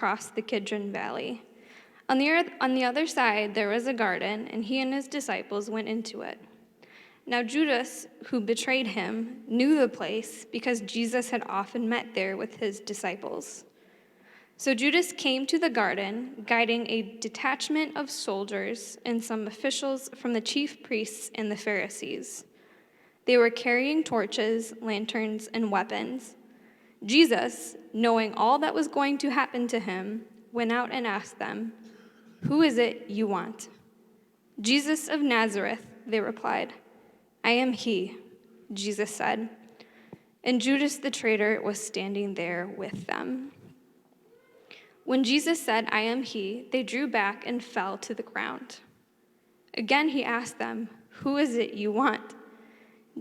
across the Kidron Valley. On the other side, there was a garden, and he and his disciples went into it. Now Judas, who betrayed him, knew the place because Jesus had often met there with his disciples. So Judas came to the garden, guiding a detachment of soldiers and some officials from the chief priests and the Pharisees. They were carrying torches, lanterns, and weapons. Jesus, knowing all that was going to happen to him, went out and asked them, "Who is it you want?" "Jesus of Nazareth," they replied. "I am he," Jesus said. And Judas the traitor was standing there with them. When Jesus said, "I am he," they drew back and fell to the ground. Again he asked them, "Who is it you want?"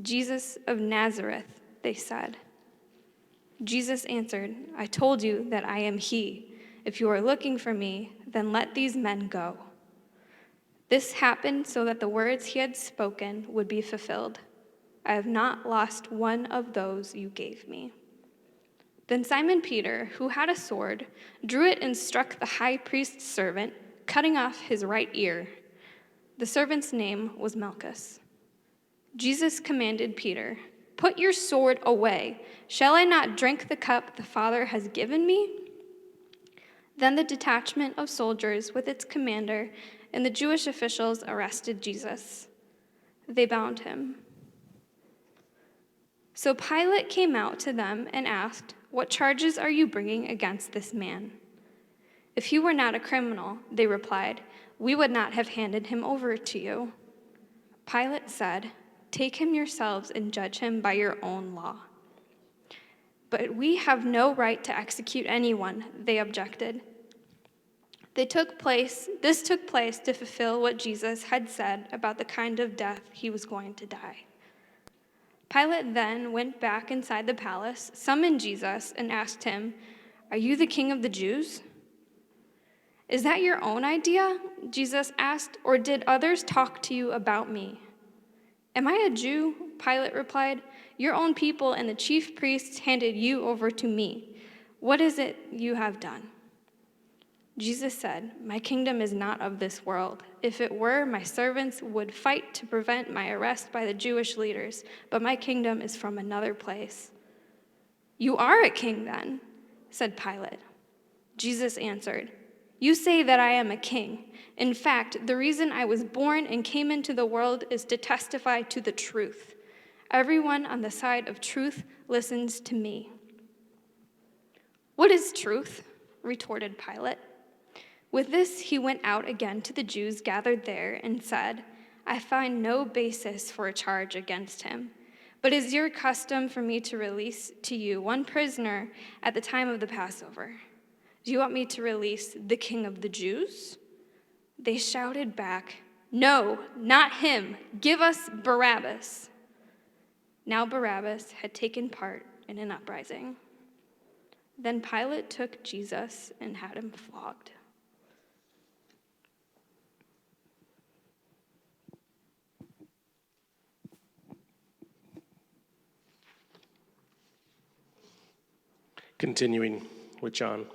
"Jesus of Nazareth," they said. Jesus answered, "I told you that I am he. If you are looking for me, then let these men go." This happened so that the words he had spoken would be fulfilled. "I have not lost one of those you gave me." Then Simon Peter, who had a sword, drew it and struck the high priest's servant, cutting off his right ear. The servant's name was Malchus. Jesus commanded Peter, "Put your sword away. Shall I not drink the cup the Father has given me?" Then the detachment of soldiers with its commander and the Jewish officials arrested Jesus. They bound him. So Pilate came out to them and asked, "What charges are you bringing against this man?" "If he were not a criminal," they replied, "we would not have handed him over to you." Pilate said, "Take him yourselves and judge him by your own law." "But we have no right to execute anyone," they objected. This took place to fulfill what Jesus had said about the kind of death he was going to die. Pilate then went back inside the palace, summoned Jesus, and asked him, "Are you the king of the Jews?" "Is that your own idea?" Jesus asked, "or did others talk to you about me?" "Am I a Jew?" Pilate replied. "Your own people and the chief priests handed you over to me. What is it you have done?" Jesus said, "My kingdom is not of this world. If it were, my servants would fight to prevent my arrest by the Jewish leaders, but my kingdom is from another place." "You are a king then," said Pilate. Jesus answered, "You say that I am a king. In fact, the reason I was born and came into the world is to testify to the truth. Everyone on the side of truth listens to me." "What is truth?" retorted Pilate. With this, he went out again to the Jews gathered there and said, "I find no basis for a charge against him. But is your custom for me to release to you one prisoner at the time of the Passover? Do you want me to release the King of the Jews?" They shouted back, "No, not him. Give us Barabbas." Now Barabbas had taken part in an uprising. Then Pilate took Jesus and had him flogged. Continuing with John.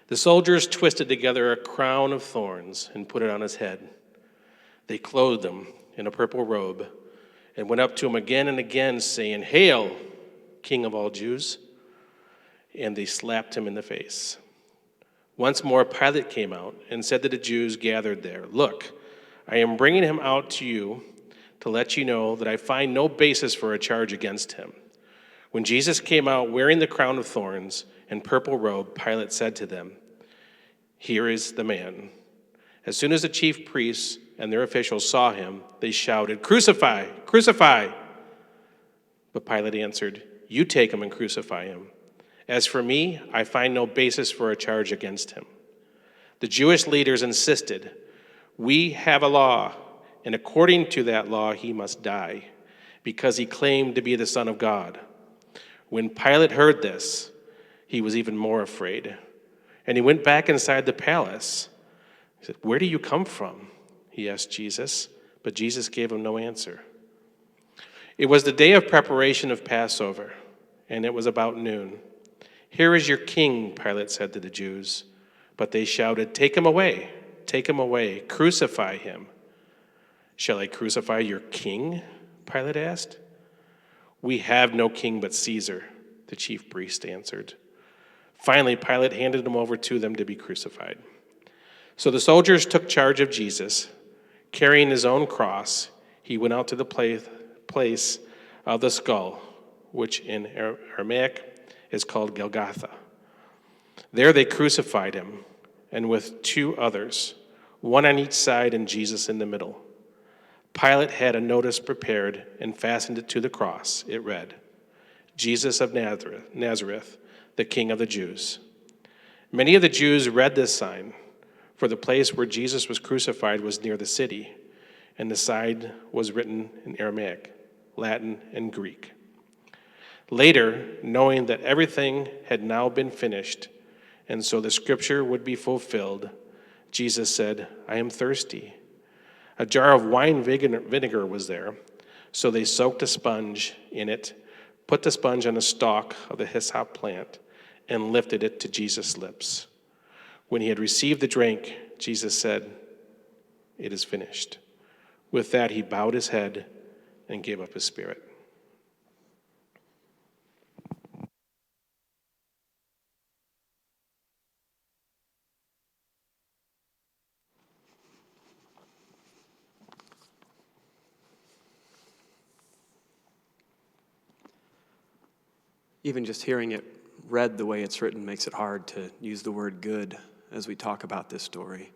The soldiers twisted together a crown of thorns and put it on his head. They clothed him in a purple robe and went up to him again and again, saying, "Hail, King of all Jews!" And they slapped him in the face. Once more Pilate came out and said to the Jews gathered there, "Look, I am bringing him out to you to let you know that I find no basis for a charge against him." When Jesus came out wearing the crown of thorns and purple robe, Pilate said to them, "Here is the man." As soon as the chief priests and their officials saw him, they shouted, "Crucify! Crucify!" But Pilate answered, "You take him and crucify him. As for me, I find no basis for a charge against him." The Jewish leaders insisted, "We have a law, and according to that law he must die, because he claimed to be the Son of God." When Pilate heard this, he was even more afraid, and he went back inside the palace. He said, "Where do you come from?" he asked Jesus, but Jesus gave him no answer. It was the day of preparation of Passover, and it was about noon. "Here is your king," Pilate said to the Jews. But they shouted, "Take him away! Take him away! Crucify him!" "Shall I crucify your king?" Pilate asked. "We have no king but Caesar," the chief priest answered. Finally, Pilate handed him over to them to be crucified. So the soldiers took charge of Jesus. Carrying his own cross, he went out to the place of the skull, which in Aramaic is called Golgotha. There they crucified him, and with two others, one on each side and Jesus in the middle. Pilate had a notice prepared and fastened it to the cross. It read, "Jesus of Nazareth, the King of the Jews." Many of the Jews read this sign, for the place where Jesus was crucified was near the city, and the sign was written in Aramaic, Latin, and Greek. Later, knowing that everything had now been finished, and so the scripture would be fulfilled, Jesus said, "I am thirsty." A jar of wine vinegar was there, so they soaked a sponge in it, put the sponge on a stalk of the hyssop plant, and lifted it to Jesus' lips. When he had received the drink, Jesus said, "It is finished." With that, he bowed his head and gave up his spirit. Even just hearing it read the way it's written makes it hard to use the word good as we talk about this story.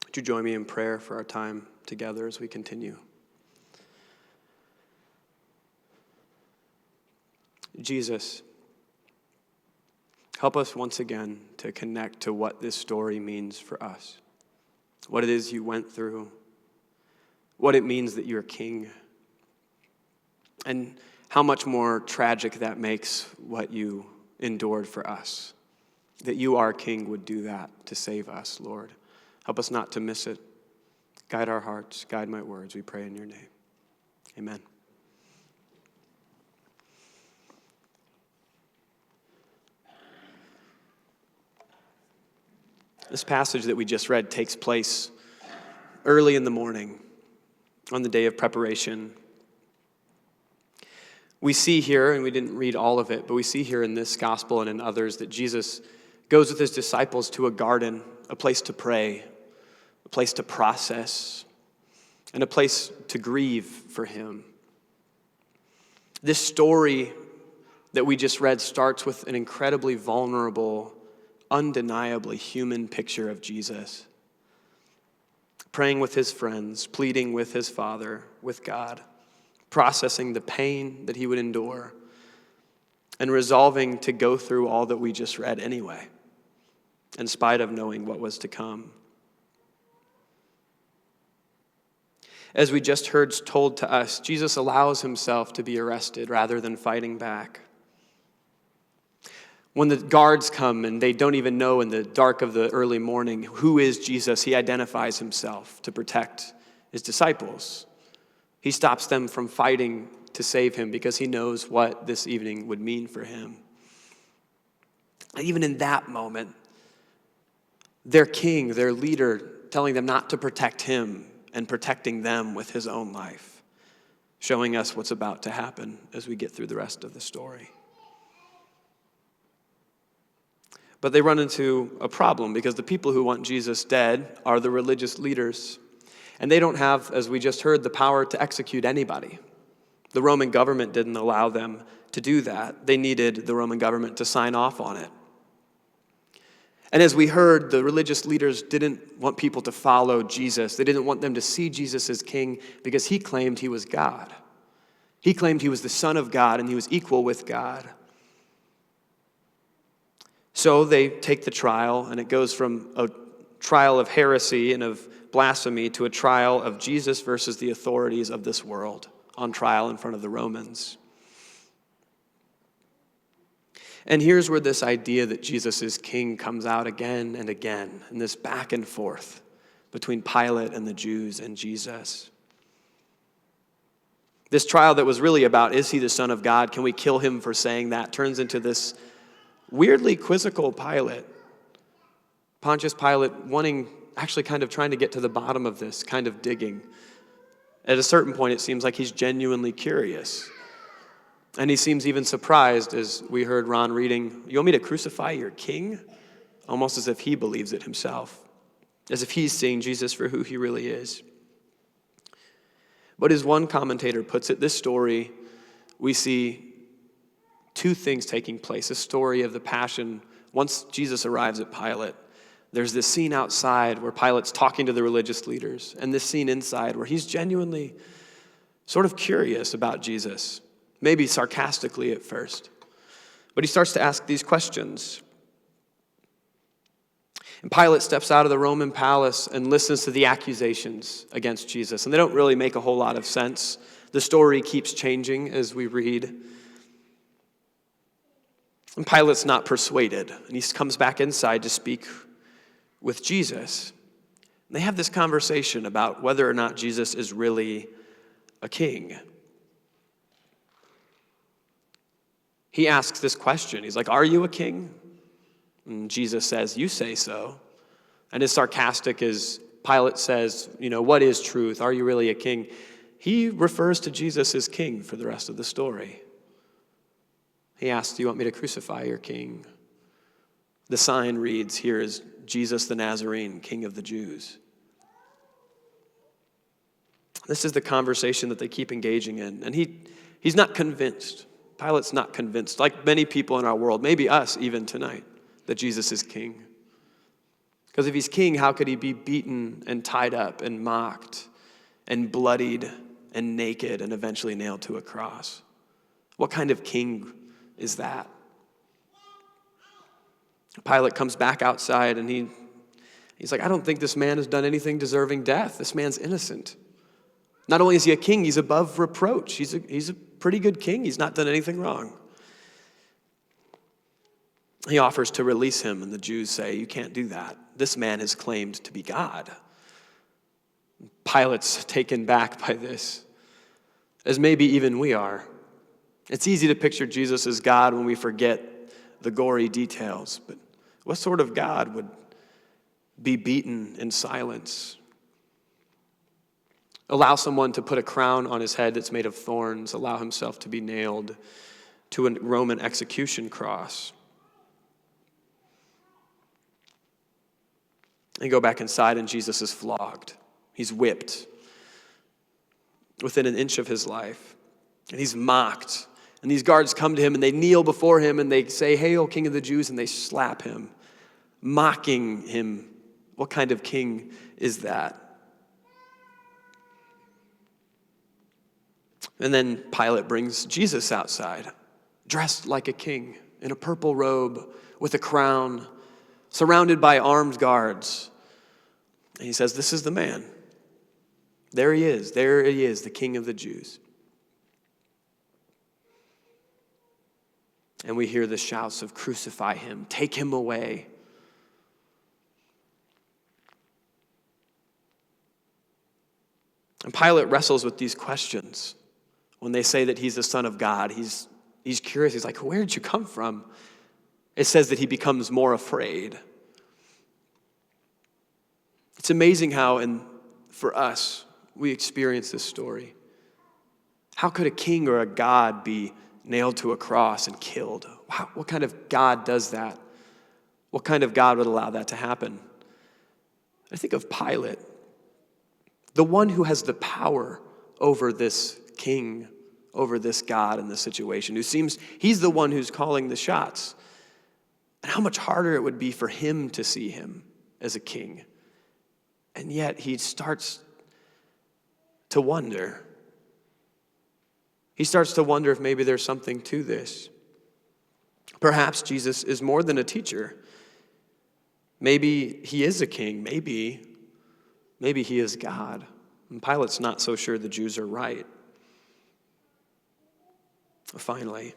Would you join me in prayer for our time together as we continue? Jesus, help us once again to connect to what this story means for us, what it is you went through, what it means that you're king, and how much more tragic that makes what you endured for us. That you, our King, would do that to save us, Lord. Help us not to miss it. Guide our hearts, guide my words, we pray in your name. Amen. This passage that we just read takes place early in the morning on the day of preparation. We see here, and we didn't read all of it, but we see here in this gospel and in others that Jesus goes with his disciples to a garden, a place to pray, a place to process, and a place to grieve for him. This story that we just read starts with an incredibly vulnerable, undeniably human picture of Jesus, praying with his friends, pleading with his Father, with God, processing the pain that he would endure, and resolving to go through all that we just read anyway, in spite of knowing what was to come. As we just heard told to us, Jesus allows himself to be arrested rather than fighting back. When the guards come and they don't even know in the dark of the early morning who is Jesus, he identifies himself to protect his disciples. He stops them from fighting to save him because he knows what this evening would mean for him. Even in that moment, their king, their leader, telling them not to protect him and protecting them with his own life, showing us what's about to happen as we get through the rest of the story. But they run into a problem because the people who want Jesus dead are the religious leaders. And they don't have, as we just heard, the power to execute anybody. The Roman government didn't allow them to do that. They needed the Roman government to sign off on it. And as we heard, the religious leaders didn't want people to follow Jesus. They didn't want them to see Jesus as king because he claimed he was God. He claimed he was the Son of God and he was equal with God. So they take the trial, and it goes from a trial of heresy and of blasphemy to a trial of Jesus versus the authorities of this world on trial in front of the Romans. And here's where this idea that Jesus is king comes out again and again, in this back and forth between Pilate and the Jews and Jesus. This trial that was really about, is he the Son of God? Can we kill him for saying that? Turns into this weirdly quizzical Pilate. Pontius Pilate actually kind of trying to get to the bottom of this, kind of digging. At a certain point, it seems like he's genuinely curious. And he seems even surprised, as we heard Ron reading, you want me to crucify your king? Almost as if he believes it himself, as if he's seeing Jesus for who he really is. But as one commentator puts it, this story, we see two things taking place. A story of the passion. Once Jesus arrives at Pilate, there's this scene outside where Pilate's talking to the religious leaders, and this scene inside where he's genuinely sort of curious about Jesus, maybe sarcastically at first. But he starts to ask these questions. And Pilate steps out of the Roman palace and listens to the accusations against Jesus. And they don't really make a whole lot of sense. The story keeps changing as we read. And Pilate's not persuaded. And he comes back inside to speak with Jesus. And they have this conversation about whether or not Jesus is really a king. He asks this question. He's like, "Are you a king?" And Jesus says, "You say so." And as sarcastic as Pilate says, what is truth? Are you really a king? He refers to Jesus as king for the rest of the story. He asks, "Do you want me to crucify your king?" The sign reads, "Here is Jesus the Nazarene, King of the Jews." This is the conversation that they keep engaging in. And he's not convinced. Pilate's not convinced, like many people in our world, maybe us even tonight, that Jesus is king. Because if he's king, how could he be beaten and tied up and mocked and bloodied and naked and eventually nailed to a cross? What kind of king is that? Pilate comes back outside and he's like, "I don't think this man has done anything deserving death. This man's innocent. Not only is he a king, he's above reproach. He's a pretty good king. He's not done anything wrong." He offers to release him, and the Jews say, "You can't do that. This man has claimed to be God." Pilate's taken back by this, as maybe even we are. It's easy to picture Jesus as God when we forget the gory details, but what sort of God would be beaten in silence? Allow someone to put a crown on his head that's made of thorns, allow himself to be nailed to a Roman execution cross. And go back inside and Jesus is flogged. He's whipped within an inch of his life. And he's mocked. And these guards come to him and they kneel before him and they say, "Hail, King of the Jews," and they slap him, mocking him. What kind of king is that? And then Pilate brings Jesus outside, dressed like a king, in a purple robe, with a crown, surrounded by armed guards. And he says, "This is the man. There he is, the King of the Jews." And we hear the shouts of, "Crucify him, take him away." And Pilate wrestles with these questions. When they say that he's the Son of God, he's curious. He's like, "Where did you come from?" It says that he becomes more afraid. It's amazing how, for us, we experience this story. How could a king or a god be nailed to a cross and killed? Wow, what kind of God does that? What kind of God would allow that to happen? I think of Pilate, the one who has the power over this king, over this God in this situation, who seems, he's the one who's calling the shots. And how much harder it would be for him to see him as a king. And yet he starts to wonder. He starts to wonder if maybe there's something to this. Perhaps Jesus is more than a teacher. Maybe he is a king. Maybe he is God. And Pilate's not so sure the Jews are right. Finally,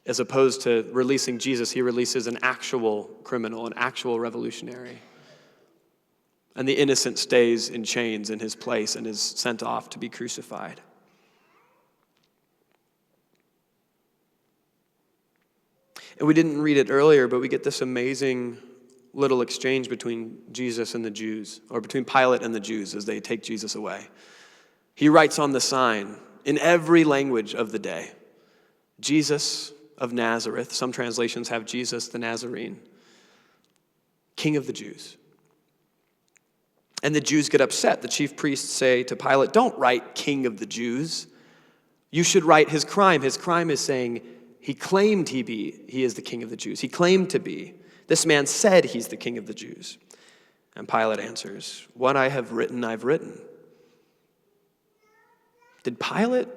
as opposed to releasing Jesus, he releases an actual criminal, an actual revolutionary, and the innocent stays in chains in his place and is sent off to be crucified. And we didn't read it earlier, but we get this amazing little exchange between Jesus and the Jews, or between Pilate and the Jews as they take Jesus away. He writes on the sign in every language of the day, Jesus of Nazareth. Some translations have Jesus the Nazarene, King of the Jews. And the Jews get upset. The chief priests say to Pilate, don't write King of the Jews. You should write his crime. His crime is saying he claimed he is the King of the Jews. He claimed to be. This man said he's the King of the Jews. And Pilate answers, what I have written, I've written. Did Pilate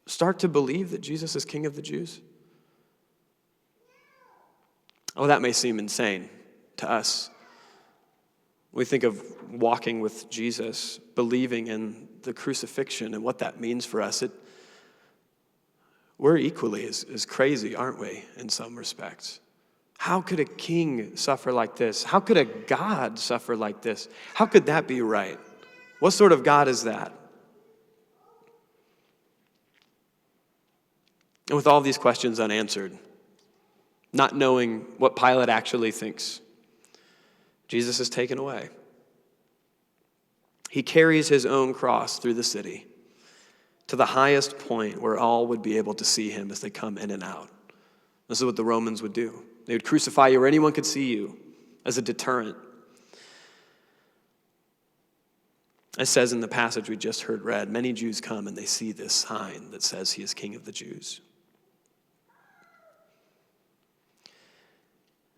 start to believe that Jesus is King of the Jews? Oh, that may seem insane to us. We think of walking with Jesus, believing in the crucifixion and what that means for us. We're equally as crazy, aren't we, in some respects? How could a king suffer like this? How could a God suffer like this? How could that be right? What sort of God is that? And with all these questions unanswered, not knowing what Pilate actually thinks, Jesus is taken away. He carries his own cross through the city to the highest point where all would be able to see him as they come in and out. This is what the Romans would do. They would crucify you where anyone could see you as a deterrent. It says in the passage we just heard read, many Jews come and they see this sign that says he is King of the Jews.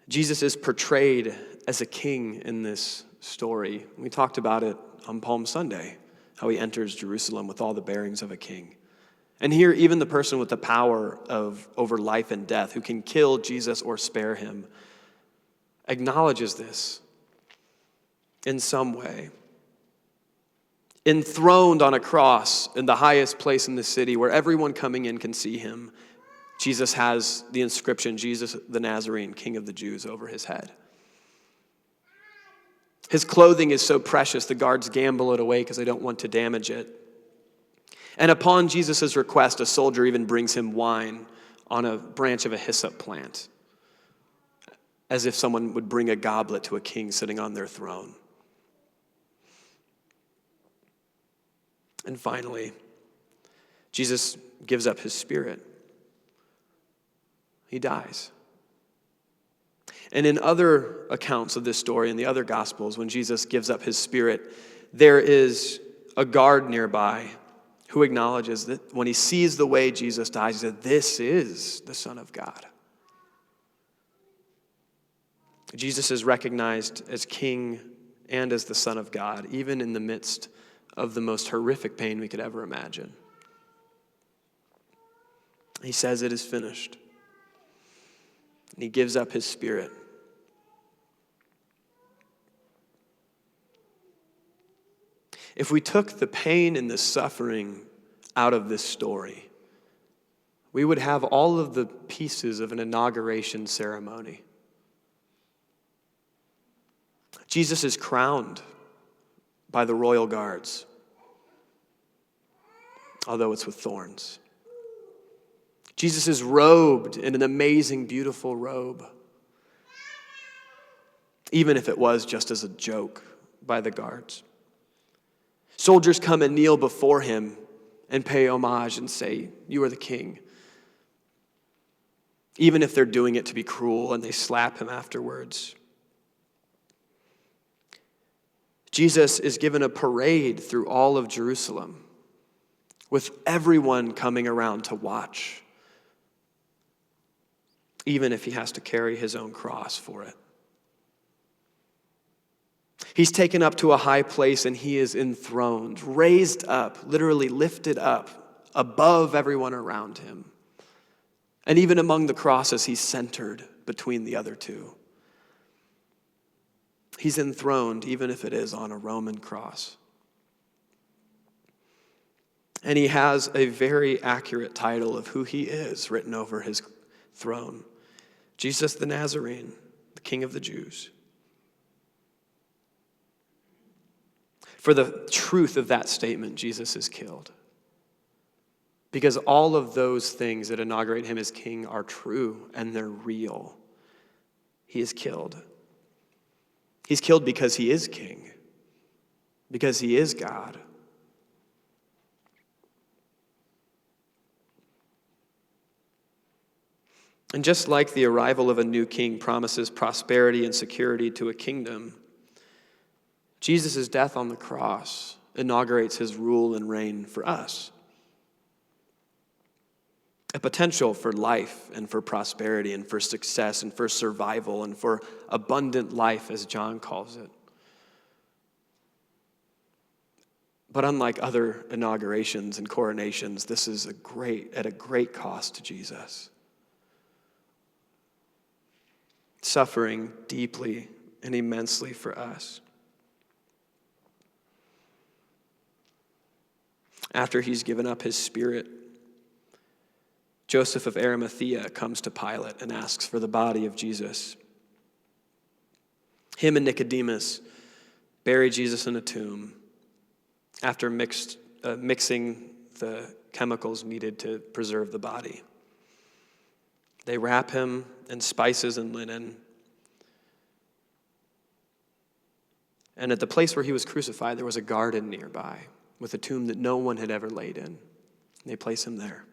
Jesus is portrayed as a king in this story. We talked about it on Palm Sunday, how he enters Jerusalem with all the bearings of a king. And here, even the person with the power over life and death, who can kill Jesus or spare him, acknowledges this in some way. Enthroned on a cross in the highest place in the city where everyone coming in can see him, Jesus has the inscription, Jesus the Nazarene, King of the Jews, over his head. His clothing is so precious, the guards gamble it away because they don't want to damage it. And upon Jesus' request, a soldier even brings him wine on a branch of a hyssop plant, as if someone would bring a goblet to a king sitting on their throne. And finally, Jesus gives up his spirit. He dies. And in other accounts of this story, in the other Gospels, when Jesus gives up his spirit, there is a guard nearby who acknowledges that when he sees the way Jesus dies, he said, this is the Son of God. Jesus is recognized as King and as the Son of God, even in the midst of the most horrific pain we could ever imagine. He says it is finished. And he gives up his spirit. If we took the pain and the suffering out of this story, we would have all of the pieces of an inauguration ceremony. Jesus is crowned by the royal guards, although it's with thorns. Jesus is robed in an amazing, beautiful robe, even if it was just as a joke by the guards. Soldiers come and kneel before him and pay homage and say, you are the king. Even if they're doing it to be cruel and they slap him afterwards. Jesus is given a parade through all of Jerusalem with everyone coming around to watch, even if he has to carry his own cross for it. He's taken up to a high place and he is enthroned, raised up, literally lifted up above everyone around him. And even among the crosses, he's centered between the other two. He's enthroned, even if it is on a Roman cross. And he has a very accurate title of who he is written over his throne. Jesus the Nazarene, the King of the Jews. For the truth of that statement, Jesus is killed. Because all of those things that inaugurate him as king are true and they're real. He is killed. He's killed because he is king, because he is God. And just like the arrival of a new king promises prosperity and security to a kingdom, Jesus' death on the cross inaugurates his rule and reign for us. A potential for life and for prosperity and for success and for survival and for abundant life, as John calls it. But unlike other inaugurations and coronations, this is at a great cost to Jesus. Suffering deeply and immensely for us. After he's given up his spirit, Joseph of Arimathea comes to Pilate and asks for the body of Jesus. Him and Nicodemus bury Jesus in a tomb after mixing the chemicals needed to preserve the body. They wrap him in spices and linen. And at the place where he was crucified, there was a garden nearby with a tomb that no one had ever laid in. They place him there.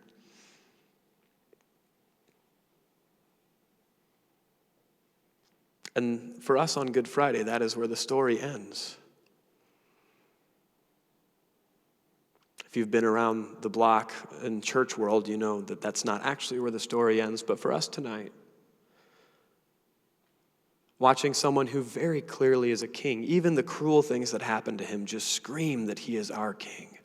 And for us on Good Friday, that is where the story ends. If you've been around the block in church world, you know that that's not actually where the story ends. But for us tonight, watching someone who very clearly is a king, even the cruel things that happen to him just scream that he is our king.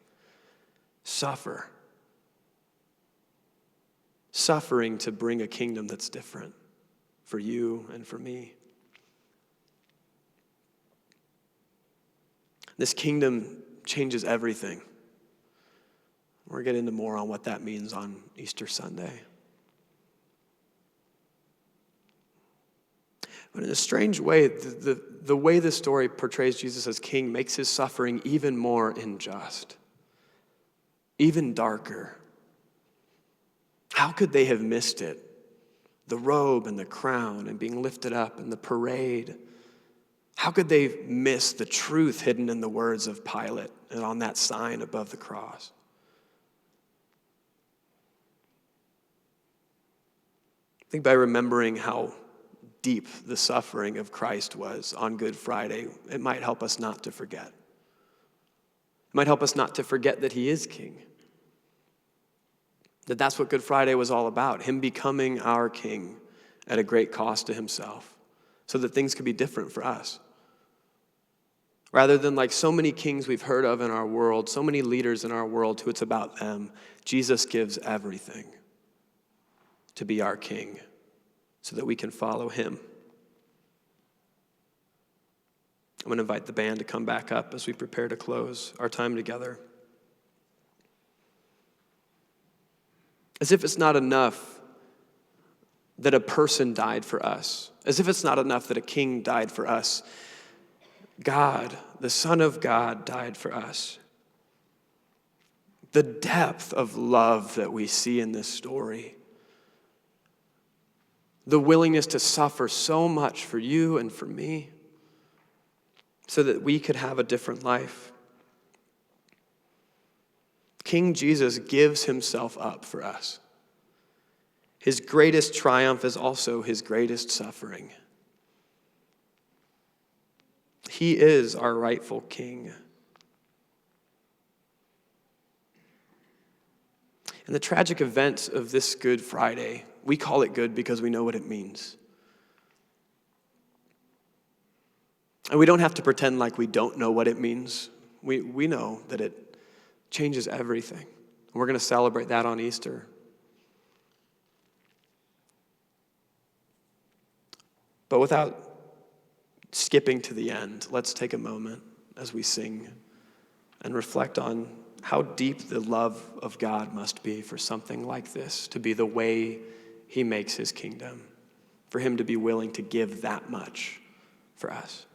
Suffering to bring a kingdom that's different for you and for me. This kingdom changes everything. We'll get into more on what that means on Easter Sunday. But in a strange way, the way this story portrays Jesus as king makes his suffering even more unjust, even darker. How could they have missed it? The robe and the crown and being lifted up and the parade. How could they miss the truth hidden in the words of Pilate and on that sign above the cross? I think by remembering how deep the suffering of Christ was on Good Friday, it might help us not to forget. It might help us not to forget that he is king. That's what Good Friday was all about, him becoming our king at a great cost to himself, so that things could be different for us. Rather than like so many kings we've heard of in our world, so many leaders in our world who it's about them, Jesus gives everything to be our king so that we can follow him. I'm going to invite the band to come back up as we prepare to close our time together. As if it's not enough that a person died for us, as if it's not enough that a king died for us, God, the Son of God, died for us. The depth of love that we see in this story, the willingness to suffer so much for you and for me so that we could have a different life. King Jesus gives himself up for us. His greatest triumph is also his greatest suffering. He is our rightful king. And the tragic events of this Good Friday, we call it good because we know what it means. And we don't have to pretend like we don't know what it means. We know that it changes everything. We're going to celebrate that on Easter. But without skipping to the end, let's take a moment as we sing and reflect on how deep the love of God must be for something like this to be the way he makes his kingdom, for him to be willing to give that much for us.